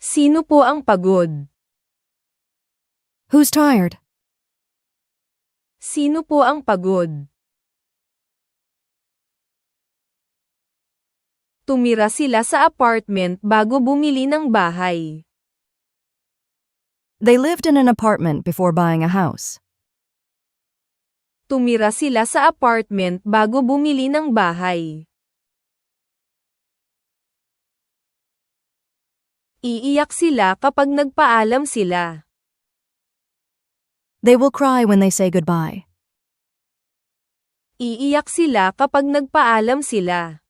Sino po ang pagod? Who's tired? Sino po ang pagod? Tumira sila sa apartment bago bumili ng bahay. They lived in an apartment before buying a house. Tumira sila sa apartment bago bumili ng bahay. Iiyak sila kapag nagpaalam sila. They will cry when they say goodbye. Iiyak sila kapag nagpaalam sila.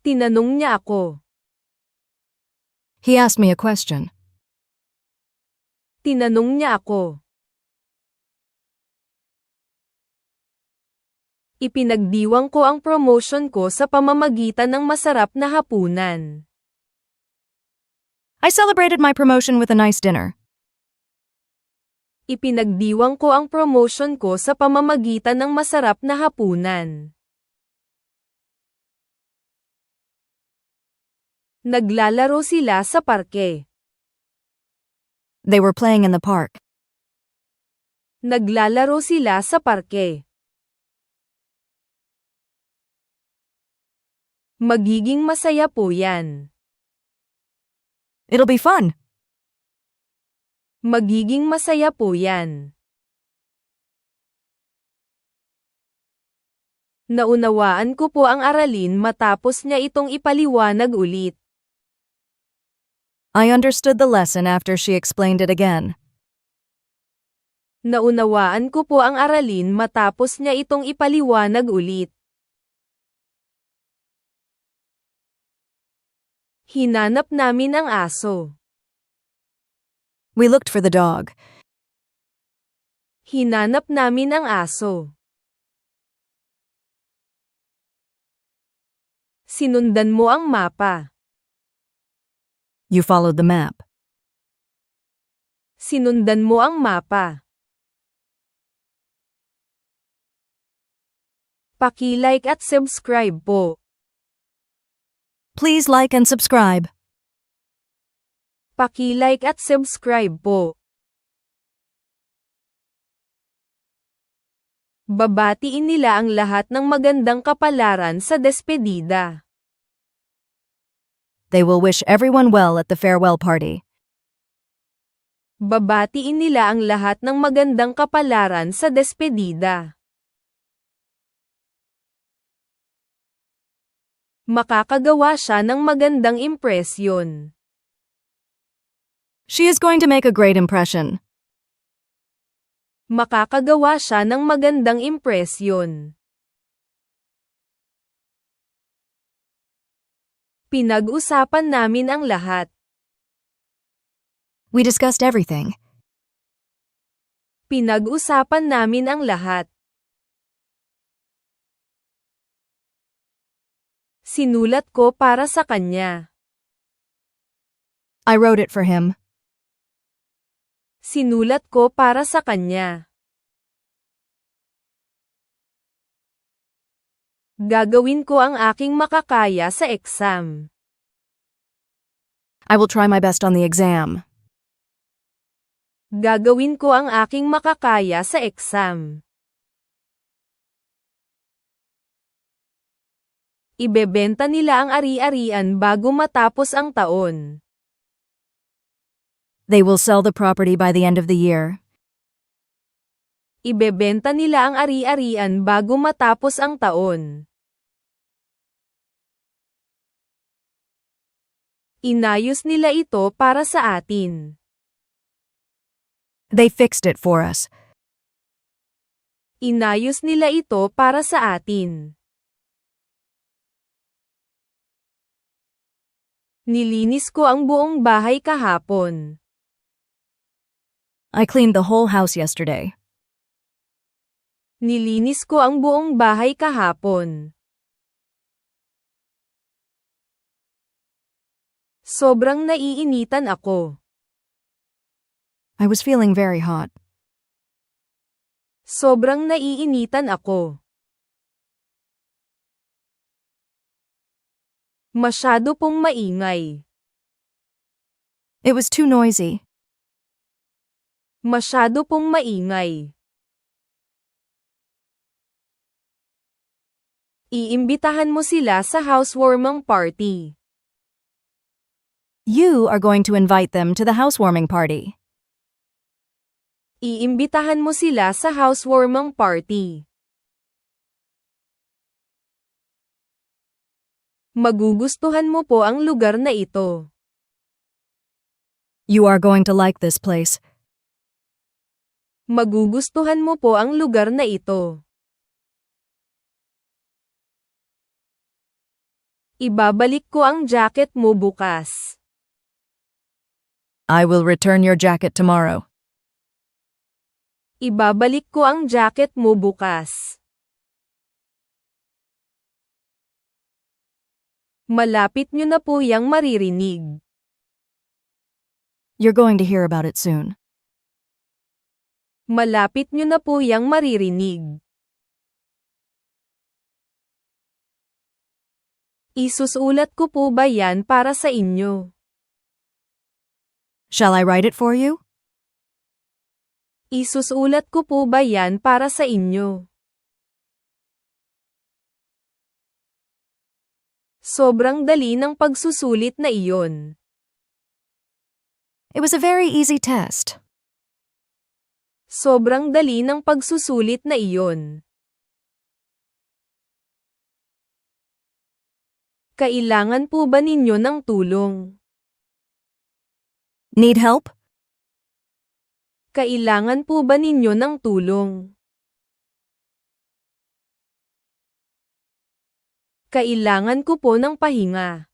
Tinanong niya ako. He asked me a question. Tinanong niya ako. Ipinagdiwang ko ang promotion ko sa pamamagitan ng masarap na hapunan. I celebrated my promotion with a nice dinner. Ipinagdiwang ko ang promotion ko sa pamamagitan ng masarap na hapunan. Naglalaro sila sa parke. They were playing in the park. Naglalaro sila sa parke. Magiging masaya po yan. It'll be fun. Magiging masaya po yan. Naunawaan ko po ang aralin matapos niya itong ipaliwanag ulit. I understood the lesson after she explained it again. Naunawaan ko po ang aralin matapos niya itong ipaliwanag ulit. Hinanap namin ang aso. We looked for the dog. Hinanap namin ang aso. Sinundan mo ang mapa. You followed the map. Sinundan mo ang mapa. Paki-like at subscribe po. Please like and subscribe. Paki-like at subscribe po. Babatiin nila ang lahat ng magandang kapalaran sa despedida. They will wish everyone well at the farewell party. Babatiin nila ang lahat ng magandang kapalaran sa despedida. Makakagawa siya ng magandang impresyon. She is going to make a great impression. Makakagawa siya ng magandang impresyon. Pinag-usapan namin ang lahat. We discussed everything. Pinag-usapan namin ang lahat. Sinulat ko para sa kanya. I wrote it for him. Sinulat ko para sa kanya. Gagawin ko ang aking makakaya sa exam. I will try my best on the exam. Gagawin ko ang aking makakaya sa exam. Ibebenta nila ang ari-arian bago matapos ang taon. They will sell the property by the end of the year. Ibebenta nila ang ari-arian bago matapos ang taon. Inayos nila ito para sa atin. They fixed it for us. Inayos nila ito para sa atin. Nilinis ko ang buong bahay kahapon. I cleaned the whole house yesterday. Nilinis ko ang buong bahay kahapon. Sobrang naiinitan ako. I was feeling very hot. Sobrang naiinitan ako. Masyado pong maingay. It was too noisy. Masyado pong maingay. Iimbitahan mo sila sa housewarming party. You are going to invite them to the housewarming party. Iimbitahan mo sila sa housewarming party. Magugustuhan mo po ang lugar na ito. You are going to like this place. Magugustuhan mo po ang lugar na ito. Ibabalik ko ang jacket mo bukas. I will return your jacket tomorrow. Ibabalik ko ang jacket mo bukas. Malapit nyo na po yang maririnig. You're going to hear about it soon. Malapit nyo na po yang maririnig. Isusulat ko po ba yan para sa inyo? Shall I write it for you? Isusulat ko po ba yan para sa inyo? Sobrang dali ng pagsusulit na iyon. It was a very easy test. Sobrang dali ng pagsusulit na iyon. Kailangan po ba ninyo ng tulong? Need help? Kailangan po ba ninyo ng tulong? Kailangan ko po ng pahinga.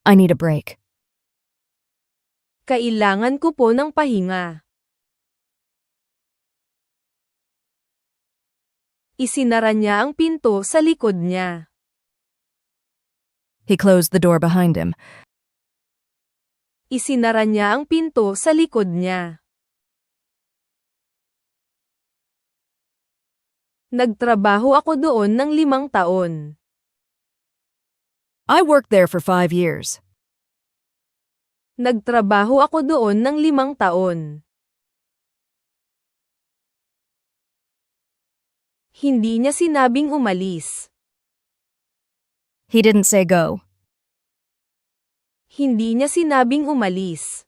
I need a break. Kailangan ko po ng pahinga. Isinara niya ang pinto sa likod niya. He closed the door behind him. Isinara niya ang pinto sa likod niya. Nagtrabaho ako doon ng 5 taon. I worked there for 5 years. Nagtrabaho ako doon ng 5 taon. Hindi niya sinabing umalis. He didn't say go. Hindi niya sinabing umalis.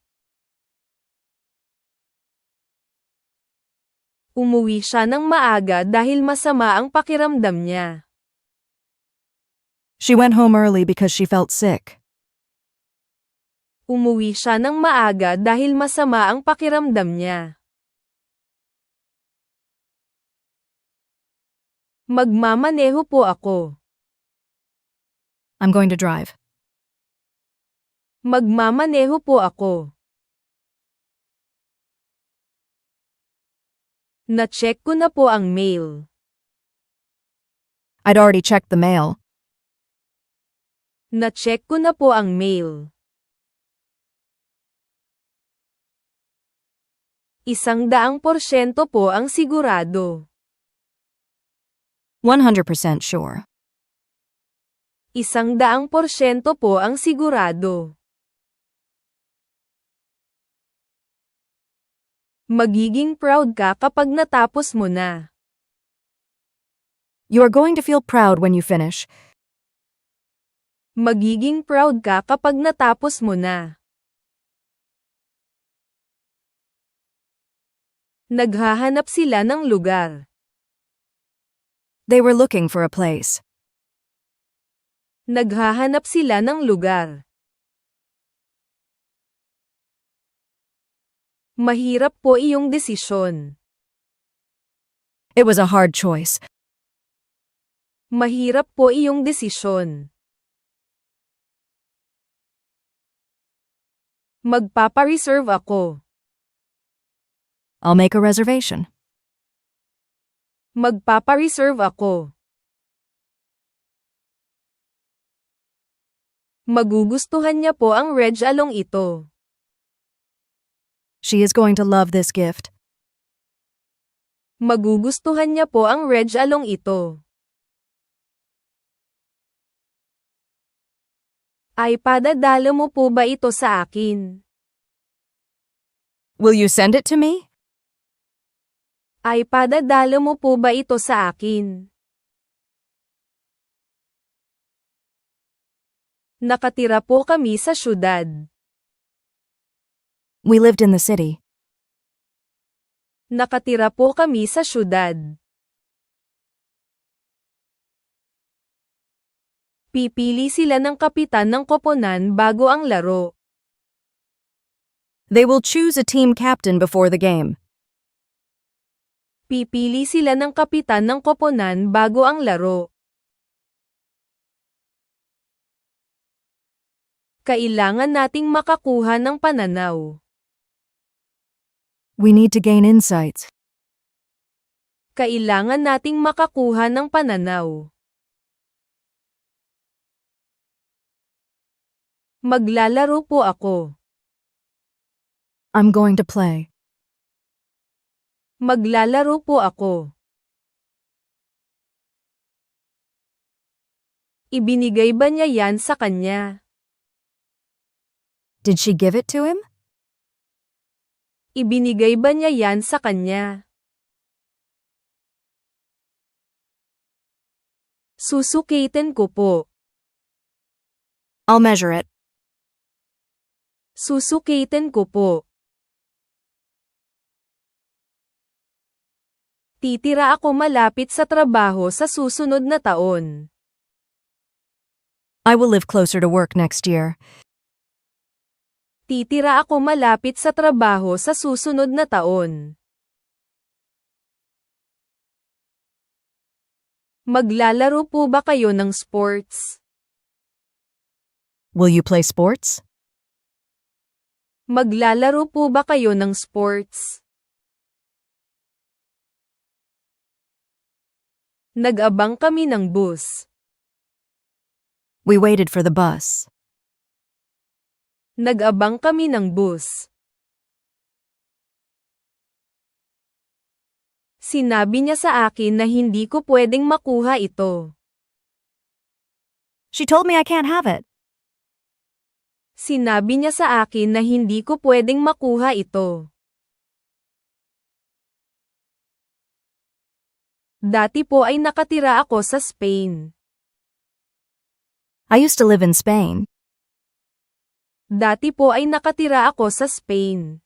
Umuwi siya ng maaga dahil masama ang pakiramdam niya. She went home early because she felt sick. Umuwi siya ng maaga dahil masama ang pakiramdam niya. Magmamaneho po ako. I'm going to drive. Magmamaneho po ako. Na-check ko na po ang mail. I'd already checked the mail. Na-check ko na po ang mail. 100% po ang sigurado. 100% sure. 100% po ang sigurado. Magiging proud ka kapag natapos mo na. You are going to feel proud when you finish. Magiging proud ka kapag natapos mo na. Naghahanap sila ng lugar. They were looking for a place. Naghahanap sila ng lugar. Mahirap po iyong desisyon. It was a hard choice. Mahirap po iyong desisyon. Magpapa-reserve ako. I'll make a reservation. Magpapa-reserve ako. Magugustuhan niya po ang red along ito. She is going to love this gift. Magugustuhan niya po ang red along ito. Ay padadala mo po ba ito sa akin? Will you send it to me? Ay padadala mo po ba ito sa akin? Nakatira po kami sa syudad. We lived in the city. Nakatira po kami sa syudad. Pipili sila ng kapitan ng koponan bago ang laro. They will choose a team captain before the game. Pipili sila ng kapitan ng koponan bago ang laro. Kailangan nating makakuha ng pananaw. We need to gain insights. Kailangan nating makakuha ng pananaw. Maglalaro po ako. I'm going to play. Maglalaro po ako. Ibinigay ba niya yan sa kanya? Did she give it to him? Ibinigay ba niya yan sa kanya? Susukitin ko po. I'll measure it. Susukitin ko po. Titira ako malapit sa trabaho sa susunod na taon. I will live closer to work next year. Titira ako malapit sa trabaho sa susunod na taon. Maglalaro po ba kayo ng sports? Will you play sports? Maglalaro po ba kayo ng sports? Nag-abang kami ng bus. We waited for the bus. Nag-abang kami ng bus. Sinabi niya sa akin na hindi ko pwedeng makuha ito. She told me I can't have it. Sinabi niya sa akin na hindi ko pwedeng makuha ito. Dati po ay nakatira ako sa Spain. I used to live in Spain. Dati po ay nakatira ako sa Spain.